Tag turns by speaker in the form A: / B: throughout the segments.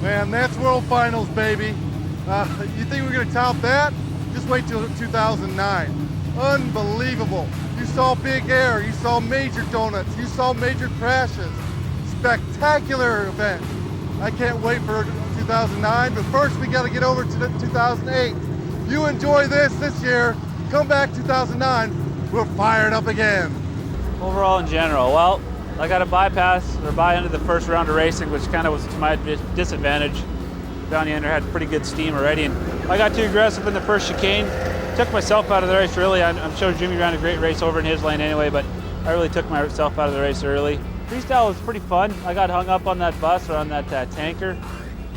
A: Man, that's World Finals, baby. You think we're gonna top that? Just wait till 2009. Unbelievable. You saw big air, you saw major donuts, you saw major crashes. Spectacular event. I can't wait for 2009, but first we gotta get over to 2008. You enjoy this year, come back 2009, we're fired up again.
B: Overall in general, well, I got a bypass or buy into the first round of racing, which kind of was to my disadvantage. Downey Ender had pretty good steam already, and I got too aggressive in the first chicane. Took myself out of the race really. I'm sure Jimmy ran a great race over in his lane anyway, but I really took myself out of the race early. Freestyle was pretty fun. I got hung up on that bus or on that tanker,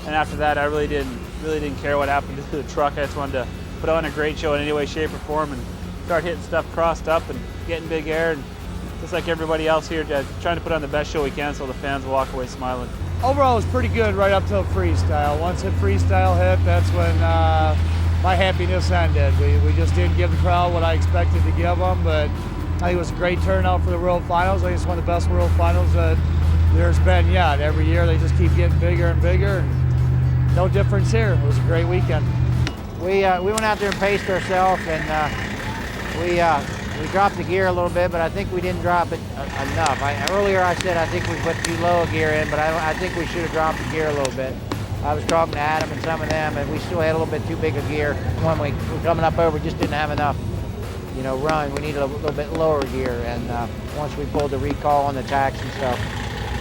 B: and after that I really didn't care what happened to the truck. I just wanted to put on a great show in any way, shape, or form and start hitting stuff crossed up and getting big air. And just like everybody else here, trying to put on the best show we can so the fans will walk away smiling.
C: Overall, it was pretty good right up till freestyle. Once freestyle hit, that's when my happiness ended. We just didn't give the crowd what I expected to give them, but I think it was a great turnout for the World Finals. I think it's one of the best World Finals that there's been yet. Every year they just keep getting bigger and bigger, and no difference here. It was a great weekend.
D: We went out there and paced ourselves, and we dropped the gear a little bit, but I think we didn't drop it enough. Earlier I said I think we put too low a gear in, but I think we should have dropped the gear a little bit. I was talking to Adam and some of them, and we still had a little bit too big a gear. When we were coming up over, we just didn't have enough, run. We needed a little bit lower gear, and once we pulled the recall on the tacks and stuff,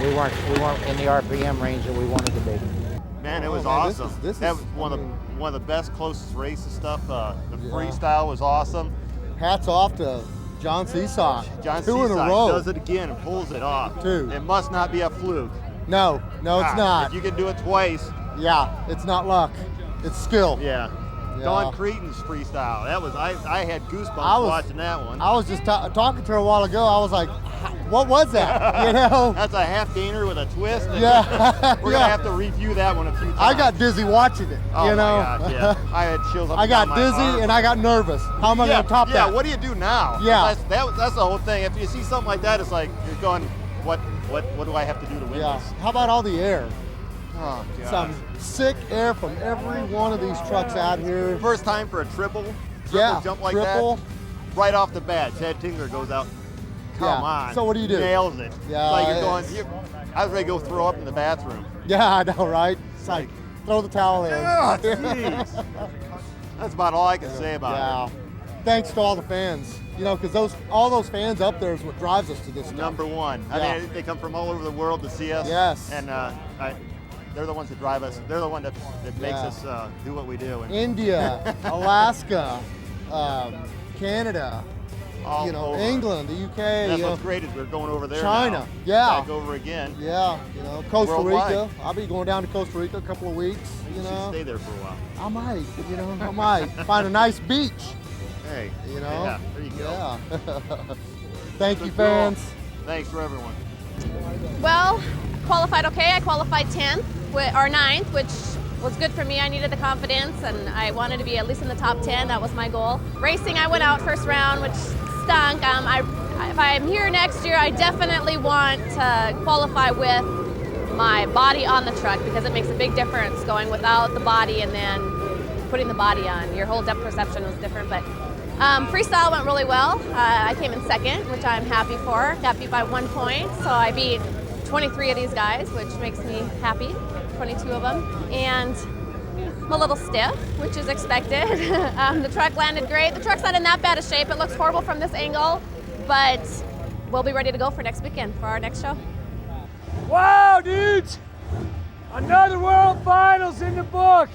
D: we weren't in the RPM range that we wanted to be.
E: Man, it was awesome. That was one of the best, closest races stuff. The freestyle was awesome.
A: Hats off to John SEASOCK.
E: John
A: Two in a
E: SEASOCK
A: row.
E: does it again and pulls it off.
A: Two.
E: It must not be a fluke.
A: No, it's not.
E: If you can do it twice.
A: Yeah, it's not luck. It's skill.
E: Yeah. Don Creten's freestyle. That was I had goosebumps watching that one.
A: I was just talking to her a while ago. I was like, what was that?
E: That's a half gainer with a twist.
A: Yeah.
E: We're gonna have to review that one a few times.
A: I got dizzy watching it.
E: Oh my God, yeah. I had chills up
A: I got
E: my
A: dizzy
E: arm.
A: and I got nervous. How am I gonna top that?
E: Yeah, what do you do now?
A: Yeah.
E: That's the whole thing. If you see something like that, it's like you're going, what do I have to do to win this?
A: How about all the air?
E: Oh, God.
A: Some sick air from every one of these trucks out here.
E: First time for a triple jump like
A: triple.
E: that. Right off the bat, Chad Tingler goes out. Come on.
A: So what do you do?
E: Nails it.
A: Yeah.
E: It's like you're going. I was ready to go throw up in the bathroom.
A: Yeah, I know, right? It's like throw the towel in.
E: Oh, jeez. That's about all I can say about it.
A: Thanks to all the fans. Because all those fans up there is what drives us to this stuff.
E: Number one.
A: Yeah.
E: I mean, they come from all over the world to see us.
A: Yes.
E: And they're the ones that drive us. They're the one that makes us do what we do. And
A: India, Alaska, Canada,
E: all over.
A: England, the UK.
E: That's what's great is we're going over there
A: China,
E: now. Back over again.
A: Yeah, Costa
E: Worldwide.
A: Rica. I'll be going down to Costa Rica a couple of weeks.
E: You should stay there for a while.
A: I might, I might find a nice beach.
E: Hey,
A: Yeah,
E: there you go.
A: Yeah. Thank you, fans.
E: Thanks for everyone.
F: Well, qualified okay. I qualified 10th or 9th, which was good for me. I needed the confidence, and I wanted to be at least in the top 10. That was my goal. Racing, I went out first round, which stunk. If I'm here next year, I definitely want to qualify with my body on the truck because it makes a big difference going without the body and then putting the body on. Your whole depth perception was different, but freestyle went really well. I came in second, which I'm happy for. Got beat by 1 point, so I beat 23 of these guys, which makes me happy, 22 of them. And I'm a little stiff, which is expected. The truck landed great. The truck's not in that bad a shape. It looks horrible from this angle, but we'll be ready to go for next weekend for our next show.
C: Wow, dudes! Another World Finals in the book.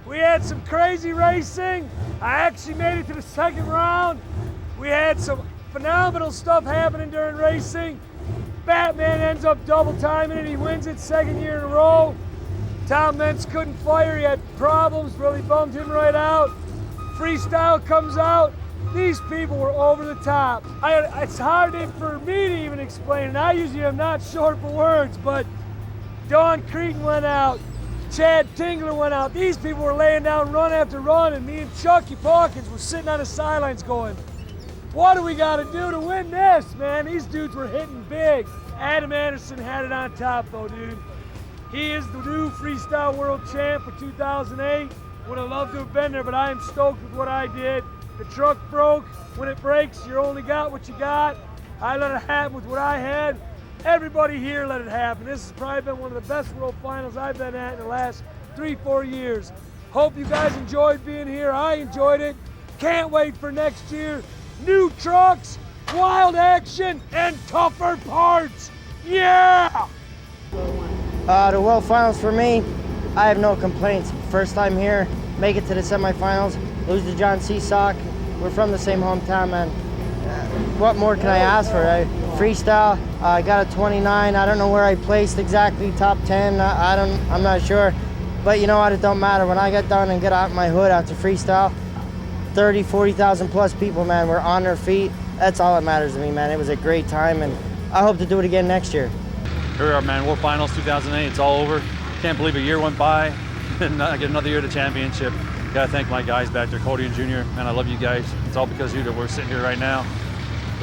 C: We had some crazy racing. I actually made it to the second round. We had some phenomenal stuff happening during racing. Batman ends up double timing it. He wins it second year in a row. Tom Mentz couldn't fire. He had problems, really bummed him right out. Freestyle comes out. These people were over the top. It's hard for me to even explain, and I usually am not short for words, but Don Creten went out. Chad Tingler went out. These people were laying down run after run, and me and Chucky Hawkins were sitting on the sidelines going, what do we got to do to win this, man? These dudes were hitting big. Adam Anderson had it on top, though, dude. He is the new freestyle world champ for 2008. Would have loved to have been there, but I am stoked with what I did. The truck broke. When it breaks, you only got what you got. I let it happen with what I had. Everybody here let it happen. This has probably been one of the best world finals I've been at in the last 3-4 years. Hope you guys enjoyed being here. I enjoyed it. Can't wait for next year. New trucks, wild action, and tougher parts. Yeah!
G: The World Finals for me, I have no complaints. First time here, make it to the semifinals, lose to John SEASOCK. We're from the same hometown, man. What more can I ask for? Freestyle, I got a 29. I don't know where I placed exactly, top 10. I'm not sure. But you know what? It don't matter. When I get done and get out my hood after freestyle, 30, 40,000 plus people, man, were on their feet. That's all that matters to me, man. It was a great time, and I hope to do it again next year.
H: Here we are, man. World Finals 2008. It's all over. Can't believe a year went by and I get another year of the championship. Gotta thank my guys back there, Cody and Junior. Man, I love you guys. It's all because of you that we're sitting here right now.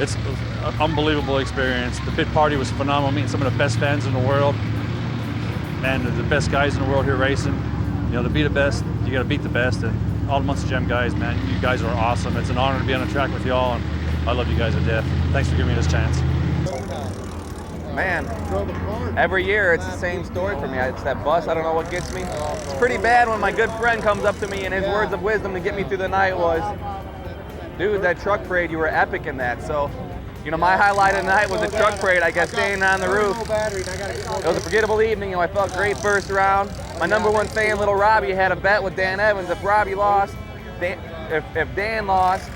H: It's an unbelievable experience. The pit party was phenomenal, meeting some of the best fans in the world and the best guys in the world here racing. You know, to be the best, you gotta beat the best. And all the Muncie Gem guys, man, you guys are awesome. It's an honor to be on the track with y'all, and I love you guys to death. Thanks for giving me this chance.
I: Man, every year it's the same story for me. It's that bus, I don't know what gets me. It's pretty bad when my good friend comes up to me and his words of wisdom to get me through the night was, dude, that truck parade, you were epic in that. So, you know, my highlight of the night was the truck parade, I guess, staying on the roof. It was a forgettable evening, I felt great first round. My #1 fan, little Robbie, had a bet with Dan Evans. If Robbie lost, if Dan lost,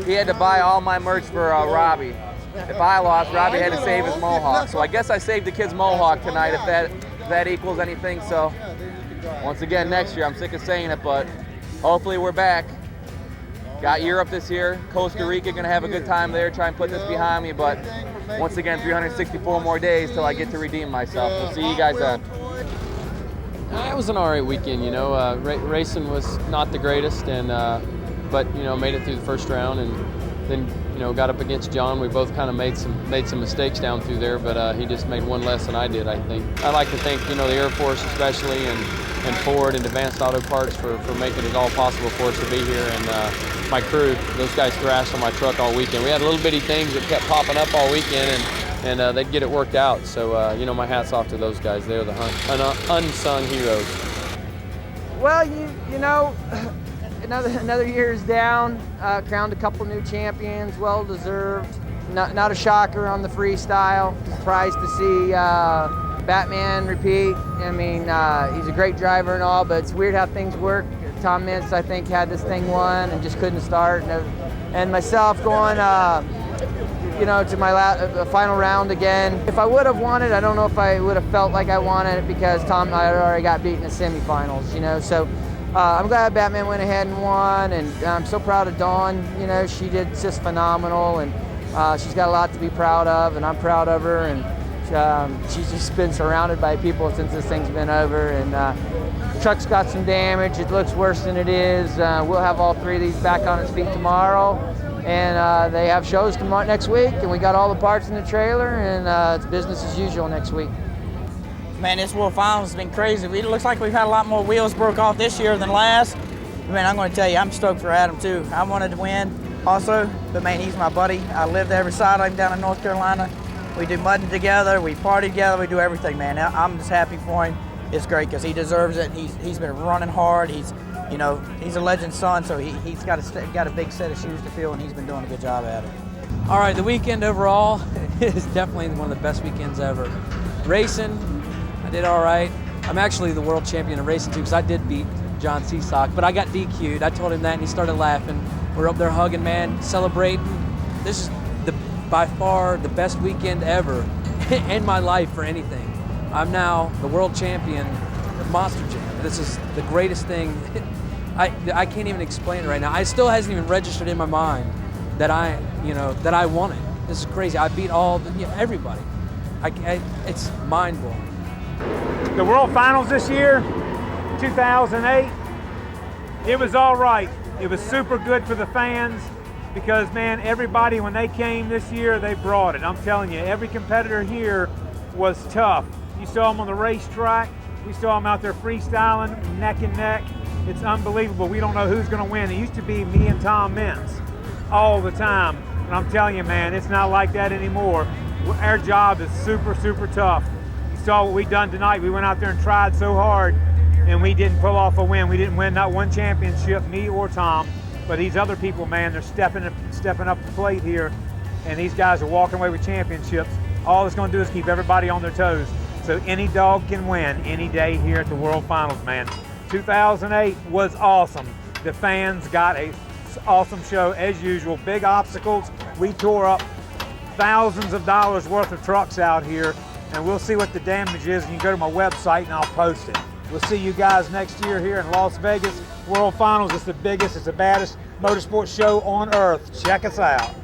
I: he had to buy all my merch for Robbie. If I lost, Robbie had to save his mohawk. So I guess I saved the kid's mohawk tonight, if that equals anything. So once again, next year, I'm sick of saying it, but hopefully we're back. Got Europe this year, Costa Rica, gonna have a good time there, try and put this behind me, but once again, 364 more days till I get to redeem myself. We'll see you guys then.
J: It was an all right weekend, you know. Racing was not the greatest, but you know, made it through the first round, and then you know, got up against John. We both kind of made some mistakes down through there, but he just made one less than I did, I think. I'd like to thank, you know, the Air Force especially, and Ford and Advanced Auto Parts for making it all possible for us to be here, and my crew. Those guys thrashed on my truck all weekend. We had little bitty things that kept popping up all weekend, and they'd get it worked out. So, you know, my hat's off to those guys. They're the unsung heroes.
G: Well, you know, another year is down. Crowned a couple new champions, well deserved. Not a shocker on the freestyle. Surprised to see Batman repeat. I mean, he's a great driver and all, but it's weird how things work. Tom Mintz, I think, had this thing won and just couldn't start. And myself going, you know, to my final round again. If I would have won it, I don't know if I would have felt like I wanted it because Tom I already got beat in the semifinals, you know. So I'm glad Batman went ahead and won, and I'm so proud of Dawn. You know, she did just phenomenal, and she's got a lot to be proud of, and I'm proud of her. And she's just been surrounded by people since this thing's been over, and the truck's got some damage. It looks worse than it is. We'll have all three of these back on its feet tomorrow, and they have shows tomorrow next week, and we got all the parts in the trailer, and it's business as usual next week.
K: Man, this World Finals has been crazy. It looks like we've had a lot more wheels broke off this year than last. Man, I'm going to tell you, I'm stoked for Adam too. I wanted to win also, but man, he's my buddy. I lived every side of him down in North Carolina. We do mudding together, we party together, we do everything, man. I'm just happy for him. It's great because he deserves it. He's been running hard. He's a legend's son, so he's got a big set of shoes to fill, and he's been doing a good job at it.
L: All right, the weekend overall is definitely one of the best weekends ever. Racing, I did all right. I'm actually the world champion of racing too because I did beat John SEASOCK, but I got DQ'd. I told him that, and he started laughing. We're up there hugging, man, celebrating. This is by far the best weekend ever in my life for anything. I'm now the world champion of Monster Jam. This is the greatest thing. I can't even explain it right now. It still hasn't even registered in my mind that I won it. This is crazy. I beat everybody. It's mind blowing.
M: The World Finals this year, 2008, it was all right. It was super good for the fans because, man, everybody, when they came this year, they brought it. I'm telling you, every competitor here was tough. You saw them on the racetrack. We saw them out there freestyling, neck and neck. It's unbelievable. We don't know who's going to win. It used to be me and Tom Mintz all the time. And I'm telling you, man, it's not like that anymore. Our job is super, super tough. You saw what we done tonight. We went out there and tried so hard, and we didn't pull off a win. We didn't win not one championship, me or Tom. But these other people, man, they're stepping up the plate here, and these guys are walking away with championships. All it's going to do is keep everybody on their toes. So any dog can win any day here at the World Finals, man. 2008 was awesome. The fans got a awesome show as usual. Big obstacles. We tore up thousands of dollars worth of trucks out here, and we'll see what the damage is. And you can go to my website and I'll post it. We'll see you guys next year here in Las Vegas. World Finals. It's the biggest, it's the baddest motorsports show on earth. Check us out.